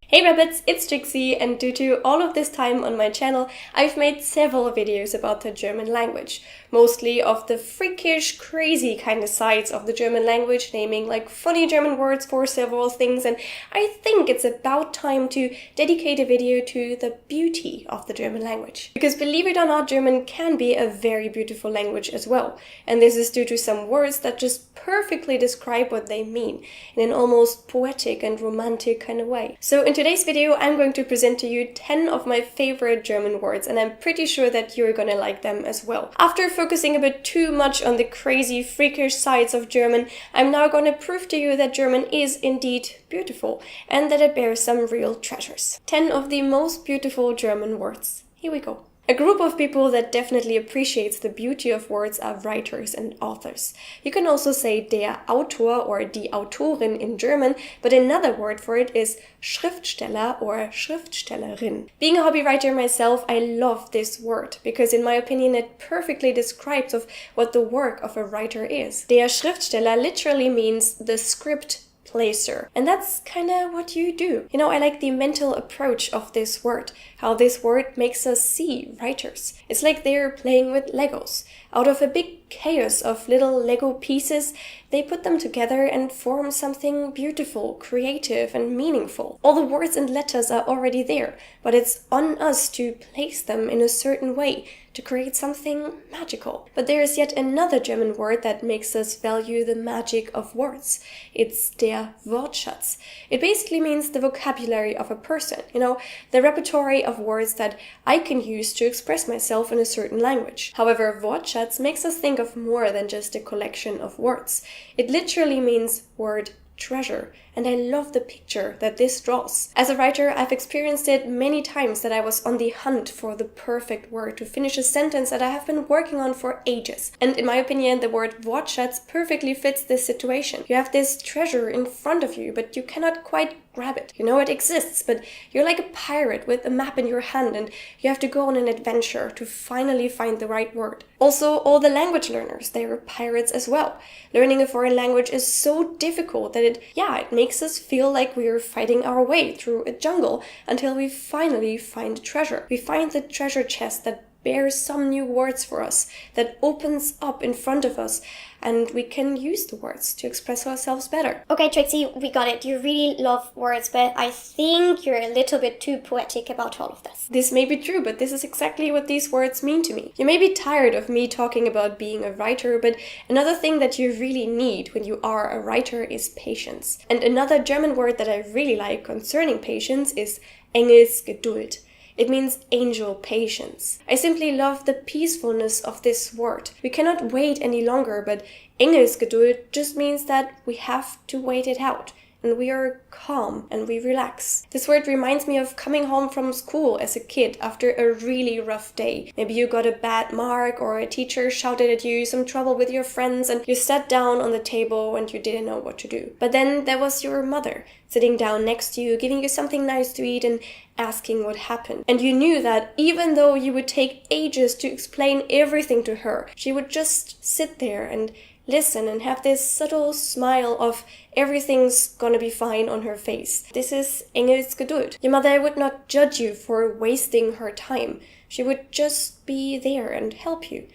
Hey rabbits, it's Trixie, and due to all of this time on my channel, I've made several videos about the German language, mostly of the freakish, crazy kind of sides of the German language, naming like funny German words for several things, and I think it's about time to dedicate a video to the beauty of the German language. Because believe it or not, German can be a very beautiful language as well, and this is due to some words that just perfectly describe what they mean in an almost poetic and romantic kind of way. So in today's video, I'm going to present to you 10 of my favorite German words, and I'm pretty sure that you're gonna like them as well. After focusing a bit too much on the crazy, freakish sides of German, I'm now gonna prove to you that German is indeed beautiful and that it bears some real treasures. 10 of the most beautiful German words. Here we go. A group of people that definitely appreciates the beauty of words are writers and authors. You can also say der Autor or die Autorin in German, but another word for it is Schriftsteller or Schriftstellerin. Being a hobby writer myself, I love this word because in my opinion it perfectly describes of what the work of a writer is. Der Schriftsteller literally means the script placer. And that's kind of what you do. You know, I like the mental approach of this word, how this word makes us see writers. It's like they're playing with Legos. Out of a big chaos of little Lego pieces, they put them together and form something beautiful, creative, and meaningful. All the words and letters are already there, but it's on us to place them in a certain way to create something magical. But there is yet another German word that makes us value the magic of words. It's der Wortschatz. It basically means the vocabulary of a person, you know, the repertoire of words that I can use to express myself in a certain language. However, Wortschatz makes us think of more than just a collection of words. It literally means word treasure, and I love the picture that this draws. As a writer, I've experienced it many times that I was on the hunt for the perfect word to finish a sentence that I have been working on for ages. And in my opinion, the word Wortschatz perfectly fits this situation. You have this treasure in front of you, but you cannot quite grab it. You know it exists, but you're like a pirate with a map in your hand and you have to go on an adventure to finally find the right word. Also, all the language learners, they are pirates as well. Learning a foreign language is so difficult that it makes us feel like we are fighting our way through a jungle until we finally find treasure. We find the treasure chest that bears some new words for us, that opens up in front of us, and we can use the words to express ourselves better. Okay, Trixie, we got it. You really love words, but I think you're a little bit too poetic about all of this. This may be true, but this is exactly what these words mean to me. You may be tired of me talking about being a writer, but another thing that you really need when you are a writer is patience. And another German word that I really like concerning patience is Engelsgeduld. It means angel patience. I simply love the peacefulness of this word. We cannot wait any longer, but Engelsgeduld just means that we have to wait it out. And we are calm and we relax. This word reminds me of coming home from school as a kid after a really rough day. Maybe you got a bad mark or a teacher shouted at you, some trouble with your friends, and you sat down on the table and you didn't know what to do. But then there was your mother sitting down next to you, giving you something nice to eat and asking what happened. And you knew that even though you would take ages to explain everything to her, she would just sit there and listen and have this subtle smile of everything's gonna be fine on her face. This is Engelsgeduld. Your mother would not judge you for wasting her time. She would just be there and help you,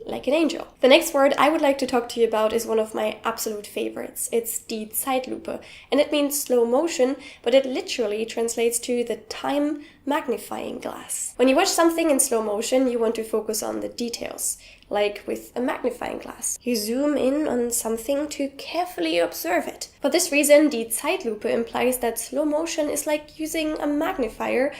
like an angel. The next word I would like to talk to you about is one of my absolute favorites. It's die Zeitlupe, and it means slow motion, but it literally translates to the time magnifying glass. When you watch something in slow motion, you want to focus on the details, like with a magnifying glass. You zoom in on something to carefully observe it. For this reason, die Zeitlupe implies that slow motion is like using a magnifier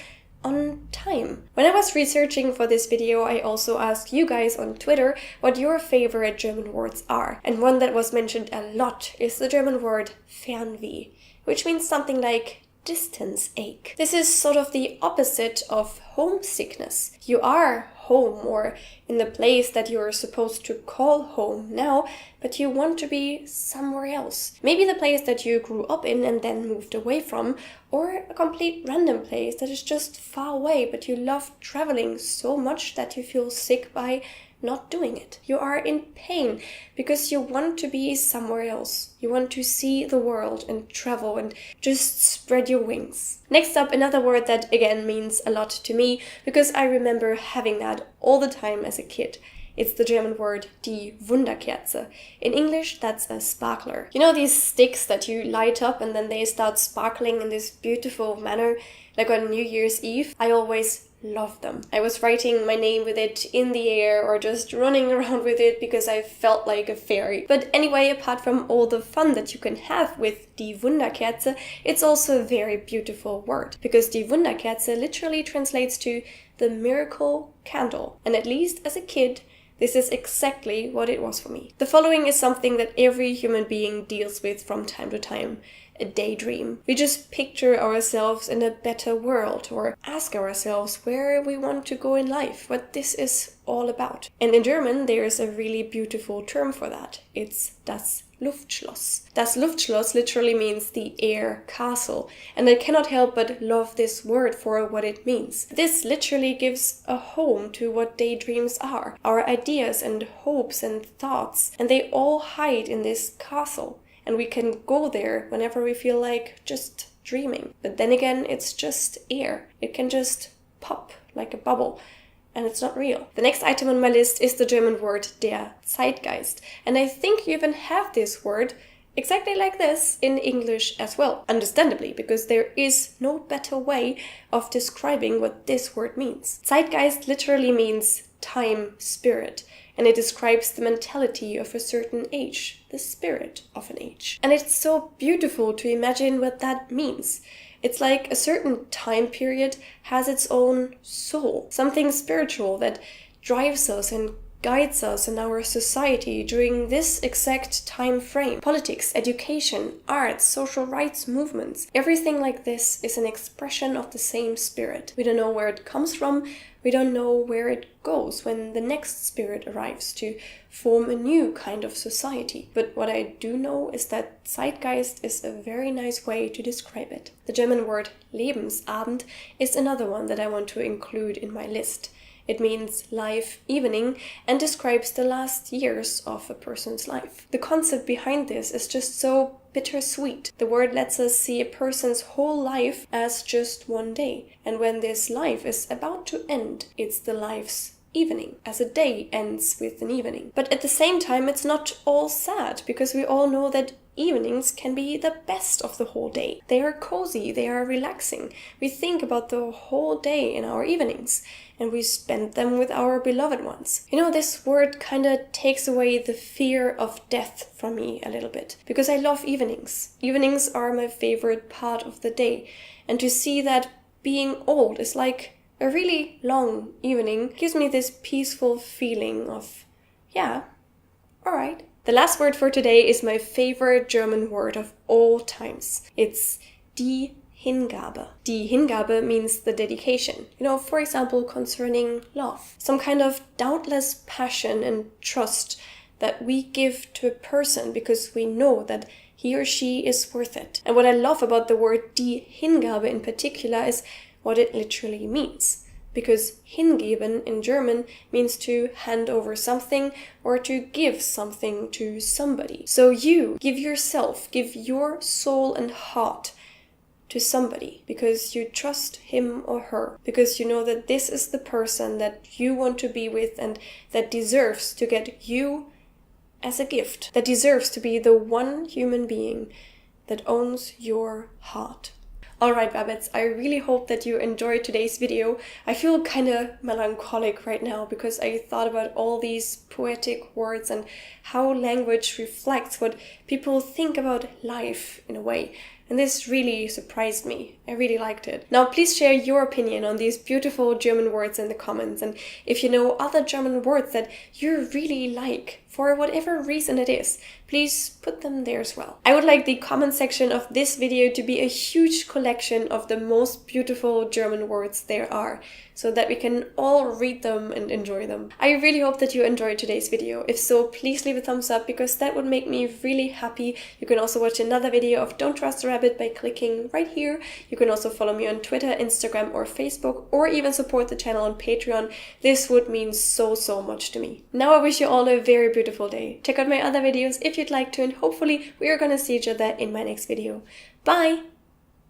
on time. When I was researching for this video, I also asked you guys on Twitter what your favorite German words are. And one that was mentioned a lot is the German word Fernweh, which means something like distance ache. This is sort of the opposite of homesickness. You are home or in the place that you're supposed to call home now, but you want to be somewhere else. Maybe the place that you grew up in and then moved away from, or a complete random place that is just far away, but you love traveling so much that you feel sick by not doing it. You are in pain because you want to be somewhere else. You want to see the world and travel and just spread your wings. Next up, another word that again means a lot to me because I remember having that all the time as a kid. It's the German word die Wunderkerze. In English, that's a sparkler. You know these sticks that you light up and then they start sparkling in this beautiful manner, like on New Year's Eve? I always loved them. I was writing my name with it in the air or just running around with it because I felt like a fairy. But anyway, apart from all the fun that you can have with die Wunderkerze, it's also a very beautiful word because die Wunderkerze literally translates to the miracle candle. And at least as a kid, this is exactly what it was for me. The following is something that every human being deals with from time to time. A daydream. We just picture ourselves in a better world or ask ourselves where we want to go in life, what this is all about. And in German, there is a really beautiful term for that. It's das Luftschloss. Das Luftschloss literally means the air castle, and I cannot help but love this word for what it means. This literally gives a home to what daydreams are, our ideas and hopes and thoughts, and they all hide in this castle. And we can go there whenever we feel like just dreaming. But then again, it's just air. It can just pop like a bubble. And it's not real. The next item on my list is the German word der Zeitgeist. And I think you even have this word exactly like this in English as well. Understandably, because there is no better way of describing what this word means. Zeitgeist literally means time spirit. And it describes the mentality of a certain age, the spirit of an age. And it's so beautiful to imagine what that means. It's like a certain time period has its own soul, something spiritual that drives us and guides us in our society during this exact time frame. Politics, education, arts, social rights movements, everything like this is an expression of the same spirit. We don't know where it comes from, we don't know where it goes when the next spirit arrives to form a new kind of society. But what I do know is that Zeitgeist is a very nice way to describe it. The German word Lebensabend is another one that I want to include in my list. It means life evening and describes the last years of a person's life. The concept behind this is just so bittersweet. The word lets us see a person's whole life as just one day. And when this life is about to end, it's the life's evening, as a day ends with an evening. But at the same time, it's not all sad, because we all know that evenings can be the best of the whole day. They are cozy, they are relaxing. We think about the whole day in our evenings, and we spend them with our beloved ones. You know, this word kind of takes away the fear of death from me a little bit, because I love evenings. Evenings are my favorite part of the day, and to see that being old is like a really long evening gives me this peaceful feeling of, yeah, alright. The last word for today is my favorite German word of all times. It's die Hingabe. Die Hingabe means the dedication. You know, for example, concerning love. Some kind of doubtless passion and trust that we give to a person because we know that he or she is worth it. And what I love about the word die Hingabe in particular is what it literally means. Because hingeben in German means to hand over something or to give something to somebody. So you give yourself, give your soul and heart to somebody because you trust him or her, because you know that this is the person that you want to be with and that deserves to get you as a gift, that deserves to be the one human being that owns your heart. Alright, rabbits, I really hope that you enjoyed today's video. I feel kind of melancholic right now because I thought about all these poetic words and how language reflects what people think about life in a way. And this really surprised me. I really liked it. Now, please share your opinion on these beautiful German words in the comments. And if you know other German words that you really like, for whatever reason it is, please put them there as well. I would like the comment section of this video to be a huge collection of the most beautiful German words there are, so that we can all read them and enjoy them. I really hope that you enjoyed today's video. If so, please leave a thumbs up because that would make me really happy. You can also watch another video of Don't Trust the Rabbit by clicking right here. You can also follow me on Twitter, Instagram, or Facebook, or even support the channel on Patreon. This would mean so much to me. Now I wish you all a very beautiful day. Check out my other videos if you'd like to, and hopefully we are gonna see each other in my next video. Bye!